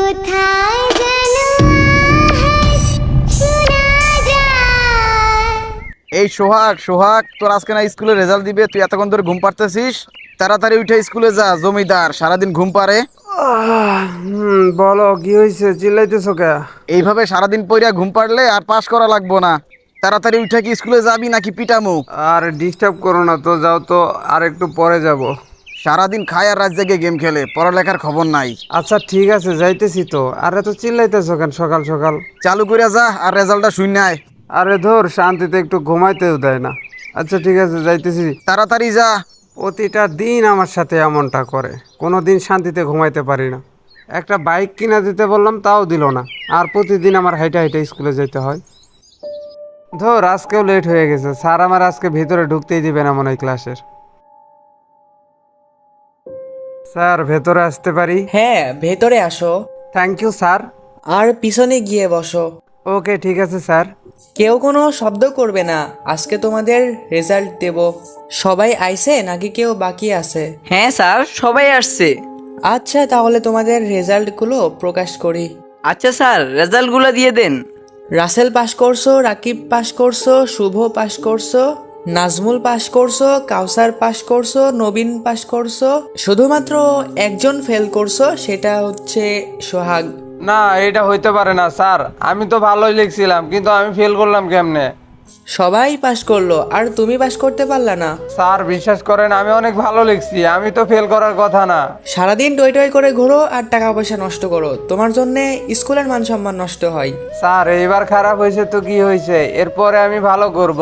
কোথায় যেন আওয়াজ শোনা যায়। এই সোহাগ সোহাগ, তোর আজকে না স্কুলে রেজাল্ট দিবে, তুই এতক্ষণ ধরে ঘুম পাড়তেছিস? তাড়াতাড়ি উঠে স্কুলে যা, জমিদার সারাদিন ঘুম পারে। বলো কি হয়েছে, চিল্লাইতেছো কে? এইভাবে সারাদিন পইরা ঘুম পাড়লে আর পাস করা লাগবো না। তাড়াতাড়ি উঠে কি স্কুলে যাবি নাকি পিটামু? আর ডিস্টার্ব করো না তো, যাও তো, আর একটু পরে যাব। সারাদিন খায় আর রাত জেগে গেম খেলে, পড়ালেখার খবর নাই। আচ্ছা ঠিক আছে, যাইতেছি তো। আরে তো চিল্লাইতেছো কেন সকাল সকাল? চালু করে যা আর রেজাল্টটা শূন্য আয়। আরে ধর, শান্তিতে একটু ঘুমাইতেও দেয় না। আচ্ছা ঠিক আছে, যাইতেছি। তাড়াতাড়ি যা। প্রতিটা দিন আমার সাথে এমনটা করে, কোনো দিন শান্তিতে ঘুমাইতে পারি না। একটা বাইক কিনা দিতে বললাম, তাও দিল না। আর প্রতিদিন আমার হাইটে হাইটে স্কুলে যেতে হয়। ধর, আজকেও লেট হয়ে গেছে। স্যার আমার আজকে ভিতরে ঢুকতেই দিবে না মনে হয় ক্লাসের। স্যার, ভেতরে আসতে পারি? হ্যাঁ, ভেতরে আসো। Thank you sir. আর পিছনে গিয়ে বসো। ওকে ঠিক আছে স্যার। কেউ কোনো শব্দ করবে না, আজকে তোমাদের রেজাল্ট দেব। সবাই আইছে নাকি কেউ বাকি আছে? হ্যাঁ স্যার, সবাই আসছে। আচ্ছা, তাহলে তোমাদের রেজাল্টগুলো প্রকাশ করি। আচ্ছা স্যার, রেজাল্টগুলো দিয়ে দেন। রাসেল পাস করছো, রাকিব পাস করছো, শুভ পাস করছো, নাজমুল পাস করছো, কাউসার পাস করছো, নবীন পাস করছো। শুধুমাত্র একজন ফেল করছো, সেটা হচ্ছে সোহাগ। না, এটা হইতে পারে না স্যার। আমি তো ভালোই লিখছিলাম, কিন্তু আমি ফেল করলাম কেমনে? সবাই পাস করলো আর তুমি পাস করতে পারলা না। স্যার বিশ্বাস করেন, আমি অনেক ভালো লিখছি, আমি তো ফেল করার কথা না। সারাদিন টই টই করে ঘোরো আর টাকা পয়সা নষ্ট করো, তোমার জন্যে স্কুলের মান সম্মান নষ্ট হয়। স্যার, এইবার খারাপ হয়েছে তো কি হয়েছে, এরপরে আমি ভালো করব।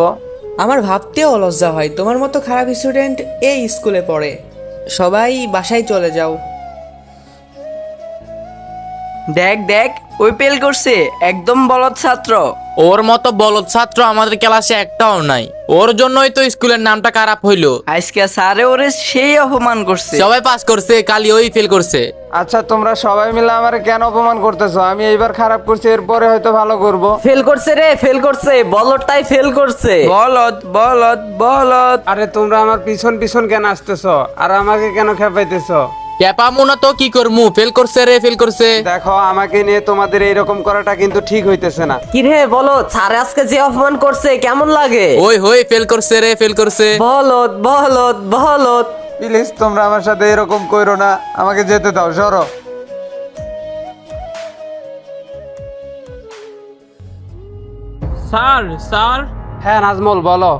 আমার ভাবতেও লজ্জা হয়, তোমার মতো খারাপ স্টুডেন্ট এই স্কুলে পড়ে। সবাই বাসায় চলে যাও। দেখ দেখ, ওই ফেল করছে, একদম বলদ ছাত্র। ওর মতো বলদ ছাত্র আমাদের ক্লাসে একটাও নাই, ওর জন্যই তো স্কুলের নামটা খারাপ হইলো। আজকে স্যারে ওরে সেই অপমান করছে। সবাই পাস করছে, খালি ওই ফেল করছে। আচ্ছা, তোমরা সবাই মিলে আমারে কেন অপমান করতেছো? আমি এইবার খারাপ করছি, এরপরে হয়তো ভালো করব। ফেল করছে রে, ফেল করছে, বলটাই ফেল করছে। বলদ বলদ বলদ। আরে তোমরা আমার পিছন পিছন কেন আসতেছো আর আমাকে কেন খেপাইতেছো? ক্যাপামু না তো কি করমু, ফেল করছে রে, ফেল করছে। দেখো, আমাকে নিয়ে তোমাদের এইরকম করাটা কিন্তু ঠিক হইতেছে না। কি রে বলো, স্যার আজকে যে অপমান করছে কেমন লাগে? ওই হই ফেল করছে রে, ফেল করছে। বলদ বলদ বলদ। প্লিজ তোমরা আমার সাথে এরকম কইরো না, আমাকে যেতে দাও, সরো। স্যার স্যার, হ্যাঁ নাজমুল, বলো।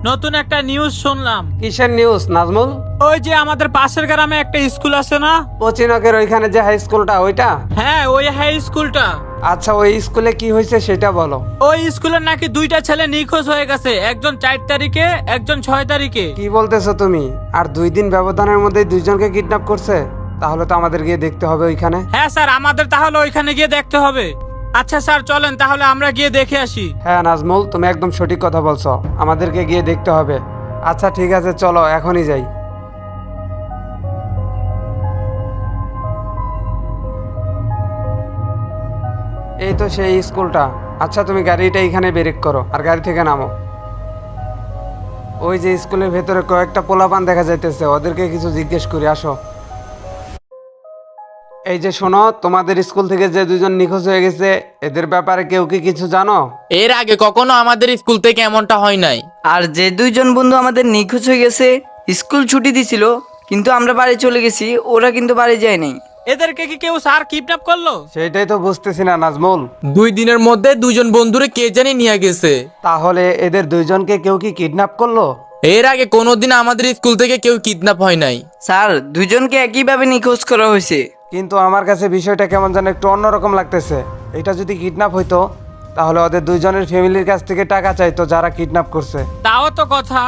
নতুন একটা নিউজ শুনলাম। কিসের নিউজ নাজমুল? ওই যে আমাদের পাশের গ্রামে একটা স্কুল আছে না? পচিনকের ওইখানে যে হাই স্কুলটা, ওইটা? হ্যাঁ, ওই হাই স্কুলটা। আচ্ছা, ওই স্কুলে কি হয়েছে সেটা বলো। ওই স্কুলের নাকি দুইটা ছেলে নিখোঁজ হয়ে গেছে, একজন 4 তারিখে, একজন 6 তারিখে। কি বলতেছো তুমি? আর 2 দিন ব্যবধানের মধ্যে দুইজনকে কিডন্যাপ করছে? তাহলে তো আমাদের গিয়ে দেখতে হবে ওইখানে। হ্যাঁ স্যার, আমাদের তাহলে ওইখানে গিয়ে দেখতে হবে। আচ্ছা স্যার, চলেন তাহলে আমরা গিয়ে দেখে আসি। হ্যাঁ নাজমুল, তুমি একদম সঠিক কথা বলছো, আমাদেরকে গিয়ে দেখতে হবে। আচ্ছা ঠিক আছে, চলো এখনই যাই। এই তো সেই স্কুলটা। আচ্ছা, তুমি গাড়িটা এখানে ব্রেক করো আর গাড়ি থেকে নামো। ওই যে স্কুলের ভেতরে কয়েকটা পোলাপান দেখা যাইতেছে, ওদেরকে কিছু জিজ্ঞেস করি, আসো। এই যে শোনো, তোমাদের স্কুল থেকে যে দুজন নিখোঁজ হয়ে গেছে, এদের ব্যাপারে কেউ কি কিছু জানো? এর আগে কখনো আমাদের স্কুল থেকে এমনটা হয় নাই। আর যে দুইজন বন্ধু আমাদের নিখোঁজ হয়ে গেছে, স্কুল ছুটি দিছিল, কিন্তু আমরা বাড়ি চলে গেছি, ওরা কিন্তু বাড়ি যায় নাই। এদেরকে কি কেউ স্যার কিডন্যাপ করলো? সেটাই তো বুঝতেছি না নাজমুল। 2 দিনের মধ্যে দুজন বন্ধুরে কে জানি নিয়ে গেছে। তাহলে এদের দুইজনকে কেউ কি কিডন্যাপ করলো? এর আগে কোনোদিন আমাদের স্কুল থেকে কেউ কিডন্যাপ হয় নাই। স্যার, দুইজনকে একইভাবে নিখোঁজ করা হয়েছে। কিন্তু আমার কাছে বিষয়টা কেমন যেন একটু অন্যরকম লাগতেছে। এটা যদি কিডন্যাপ হইতো, তাহলে ওদের দুইজনের ফ্যামিলির কাছ থেকে টাকা চাইতো যারা কিডন্যাপ করছে। তাও তো কথা।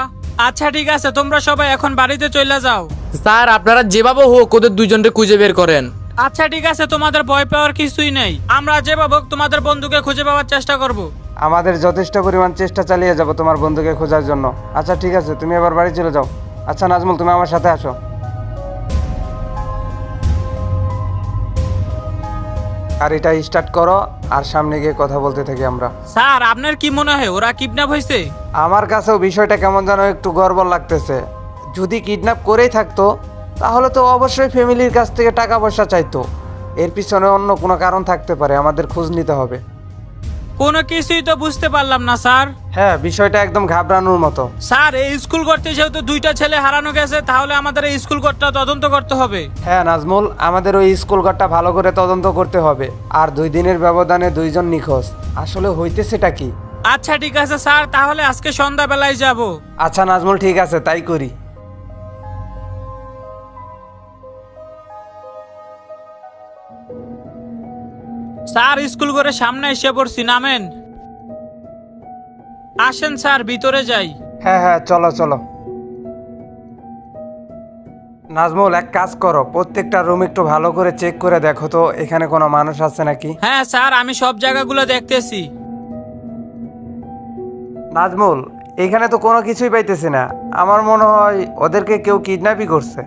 আচ্ছা ঠিক আছে, তোমরা সবাই এখন বাড়িতে চলে যাও। স্যার, আপনারা যেভাবে হোক ওদের দুজনকে খুঁজে বের করেন। আচ্ছা ঠিক আছে, তোমাদের ভয় পাওয়ার কিছুই নেই। আমরা যেভাবে হোক তোমাদের বন্ধুকে খুঁজে পাওয়ার চেষ্টা করব। আমাদের যথেষ্ট পরিমাণ চেষ্টা চালিয়ে যাব তোমার বন্ধুকে খোঁজার জন্য। আচ্ছা ঠিক আছে, তুমি এবার বাড়ি চলে যাও। আচ্ছা নাজমুল, তুমি আমার সাথে আসো। আর এটা স্টার্ট করো আর সামনে গিয়ে কথা বলতে থাকি আমরা। স্যার, আপনার কি মনে হয় ওরা কিডন্যাপ হয়েছে? আমার কাছেও বিষয়টা কেমন যেন একটু গড়বড় লাগতেছে। যদি কিডন্যাপ করেই থাকতো, তাহলে তো অবশ্যই ফ্যামিলির কাছ থেকে টাকা পয়সা চাইতো। এর পিছনে অন্য কোনো কারণ থাকতে পারে, আমাদের খোঁজ নিতে হবে। কোনো কিছুই তো বুঝতে পারলাম না স্যার। হ্যাঁ, বিষয়টা একদম ঘাবড়ানোর মতো। স্যার, এই স্কুল করতে যেহেতু 2টা ছেলে হারানো গেছে, তাহলে আমাদের এই স্কুল কোডটা তদন্ত করতে হবে। হ্যাঁ নাজমুল, আমাদের ওই স্কুল ঘরটা ভালো করে তদন্ত করতে হবে। আর 2 দিনের ব্যবধানে 2 জন নিখোঁজ, আসলে হইতেছেটা কি? আচ্ছা ঠিক আছে স্যার, তাহলে আজকে সন্ধ্যাবেলায় যাব। আচ্ছা নাজমুল, ঠিক আছে, তাই করি। স্যার, স্কুল করে সামনে এসে পড়ছি, নামেন। আসেন স্যার, ভিতরে যাই। হ্যাঁ হ্যাঁ, চলো চলো। নাজমুল, এক কাজ করো, প্রত্যেকটা রুম একটু ভালো করে চেক করে দেখো তো এখানে কোনো মানুষ আছে নাকি। হ্যাঁ স্যার, আমি সব জায়গাগুলো দেখতেছি। নাজমুল, এখানে তো কোনো কিছুই পাইতেছি না। আমার মনে হয় ওদেরকে কেউ কিডন্যাপই করছে।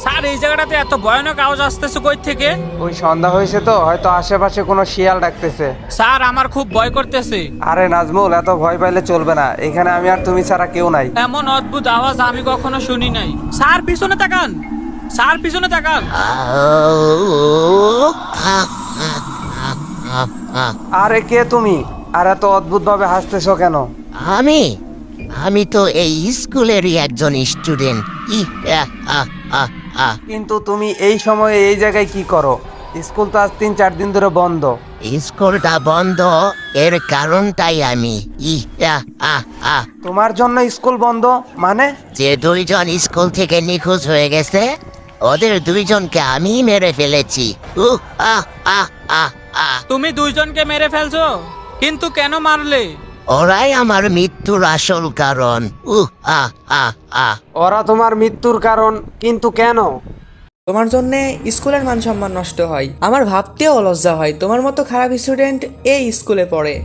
স্যার, এই জায়গাটাতে এত ভয়ানক আওয়াজ আসতেছে কই থেকে? ওই সন্ধ্যা হয়েছে তো, হয়তো আশেপাশে কোনো শিয়াল ডাকতেছে। স্যার, আমার খুব ভয় করতেছে। আরে নাজমুল, এত ভয় পাইলে চলবে না, এখানে আমি আর তুমি ছাড়া কেউ নাই। এমন অদ্ভুত আওয়াজ আমি কখনো শুনি নাই। স্যার, পিছনে তাকান। স্যার, পিছনে তাকান। আরে কে তুমি? আর এত অদ্ভুত ভাবে হাসতেছো কেন? আমি তো এই স্কুলেরই একজন স্টুডেন্ট। কিন্তু তুমি এই সময়ে এই জায়গায় কি করো? স্কুল তো আজ 3-4 দিন ধরে বন্ধ। স্কুলটা বন্ধ, এর কারণটাই আমি। তোমার জন্য স্কুল বন্ধ মানে? যে 2 জন স্কুল থেকে নিখোঁজ হয়ে গেছে, ওদের 2 জনকে আমি মেরে ফেলেছি। তুমি 2 জনকে মেরে ফেলছো, কিন্তু কেন মারলে? ওরাই আমার মৃত্যুর আসল কারণ। ওরা তোমার মৃত্যুর কারণ, কিন্তু কেন? তোমার জন্যে স্কুলের মান সম্মান নষ্ট হয়, আমার ভাবতেও লজ্জা হয় তোমার মতো খারাপ স্টুডেন্ট এই স্কুলে পড়ে।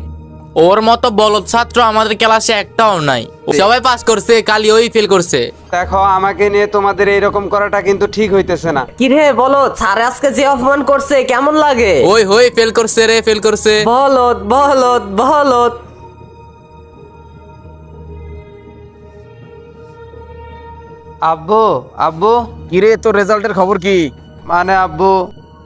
ওর মতো বলদ ছাত্র আমাদের ক্লাসে একটাও নাই। সবাই পাস করছে, খালি ওই ফেল করছে। দেখো, আমাকে নিয়ে তোমাদের এইরকম করাটা কিন্তু ঠিক হইতেছে না। কিরে বলো, স্যার আজকে যে অপমান করছে কেমন লাগে? ওই হই ফেল করছে রে, ফেল করছে। বলদ বলদ বলদ। আব্বু, আব্বু। কিরে, তোর রেজাল্টের খবর কি? মানে আব্বু,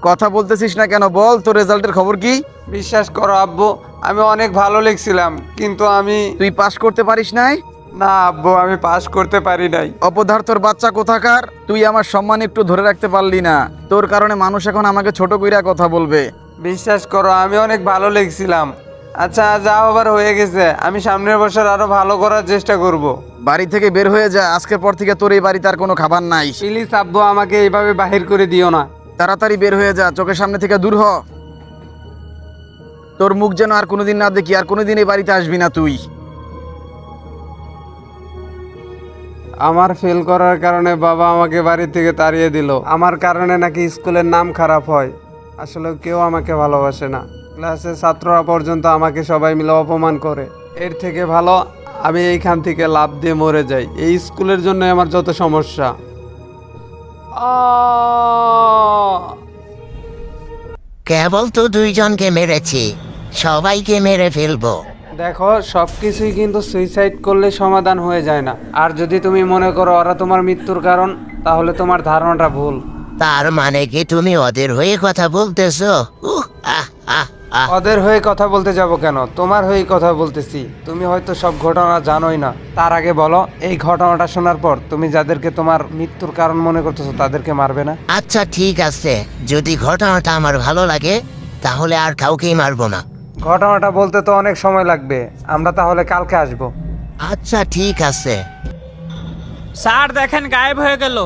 কথা বলতেছিস না কেন? বল, তোর রেজাল্টের খবর কি? বিশ্বাস করো আব্বু, আমি অনেক ভালো লিখছিলাম, কিন্তু আমি... তুই পাস করতে পারিস নাই? না আব্বু, আমি পাস করতে পারি নাই। অপদার্থর বাচ্চা কোথাকার! তুই আমার সম্মান একটু ধরে রাখতে পারলি না। তোর কারণে মানুষ এখন আমাকে ছোট কইরা কথা বলবে। বিশ্বাস করো, আমি অনেক ভালো লিখছিলাম। আচ্ছা, যা হবার হয়ে গেছে, আমি সামনের বছর আরো ভালো করার চেষ্টা করব। বাড়ি থেকে বের হয়ে যা, আজকের পর থেকে তোর এই বাড়িতে আর কোনো খাবার নাই। প্লিজ আব্বু, আমাকে এইভাবে বাহির করে দিও না। তাড়াতাড়ি বের হয়ে যা, চোখের সামনে থেকে দূর হ। তোর মুখ যেন আর কোনোদিন না দেখি, আর কোনোদিন এই বাড়িতে আসবি না তুই। আমার ফেল করার কারণে বাবা আমাকে বাড়ি থেকে তাড়িয়ে দিল। আমার কারণে নাকি স্কুলের নাম খারাপ হয়। আসলে কেউ আমাকে ভালোবাসে না। ক্লাসের ছাত্ররা পর্যন্ত আমাকে সবাই মিলে অপমান করে। এর থেকে ভালো আমি এইখান থেকে লাফ দিয়ে মরে যাই। এই স্কুলের জন্য আমার যত সমস্যা। কেবল তো 2 জনকে মেরেছি, সবাইকে মেরে ফেলবো। দেখো, সব কিছুই কিন্তু সুইসাইড করলে সমাধান হয়ে যায় না। আর যদি তুমি মনে করো ওরা তোমার মৃত্যুর কারণ, তাহলে তোমার ধারণাটা ভুল। তার মানে কি তুমি ওদের হয়ে কথা বলতেছো? ওদের হয়ে কথা বলতে যাব কেন? তোমার হয়ে কথা বলতেছি। তুমি হয়তো সব ঘটনা জানোই না। তার আগে বলো, এই ঘটনাটা শোনার পর তুমি যাদেরকে তোমার মৃত্যুর কারণ মনে করতেছো তাদেরকে মারবে না? আচ্ছা ঠিক আছে, যদি ঘটনাটা আমার ভালো লাগে তাহলে আর কাউকেই মারবো না। ঘটনাটা বলতে তো অনেক সময় লাগবে, আমরা তাহলে কালকে আসবো। আচ্ছা ঠিক আছে। স্যার দেখেন, গায়েব হয়ে গেল।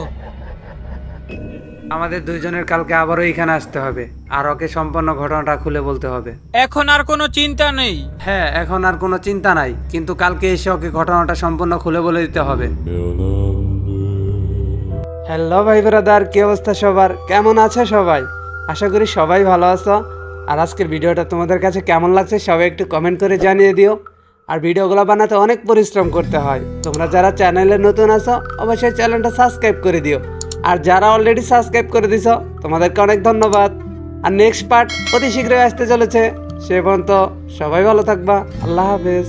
আমাদের 2 জনের কালকে আবারও এখানে আসতে হবে, আর ওকে সম্পূর্ণ ঘটনাটা খুলে বলতে হবে। এখন আর কোনো চিন্তা নেই। হ্যাঁ, এখন আর কোনো চিন্তা নাই, কিন্তু কালকে এসে ওকে ঘটনাটা সম্পূর্ণ খুলে বলে দিতে হবে। হ্যালো ভাই ব্রাদার, কি অবস্থা সবার? কেমন আছে সবাই? আশা করি সবাই ভালো আছো। আর আজকের ভিডিওটা তোমাদের কাছে কেমন লাগছে সবাই একটু কমেন্ট করে জানিয়ে দিও। আর ভিডিওগুলো বানাতে অনেক পরিশ্রম করতে হয়। তোমরা যারা চ্যানেলে নতুন আছো অবশ্যই চ্যানেলটা সাবস্ক্রাইব করে দিও। আর যারা অলরেডি সাবস্ক্রাইব করে দিছো তোমাদেরকে অনেক ধন্যবাদ। আর নেক্সট পার্ট অতি শীঘ্রই আসতে চলেছে। সে পর্যন্ত সবাই ভালো থাকবা। আল্লাহ হাফেজ।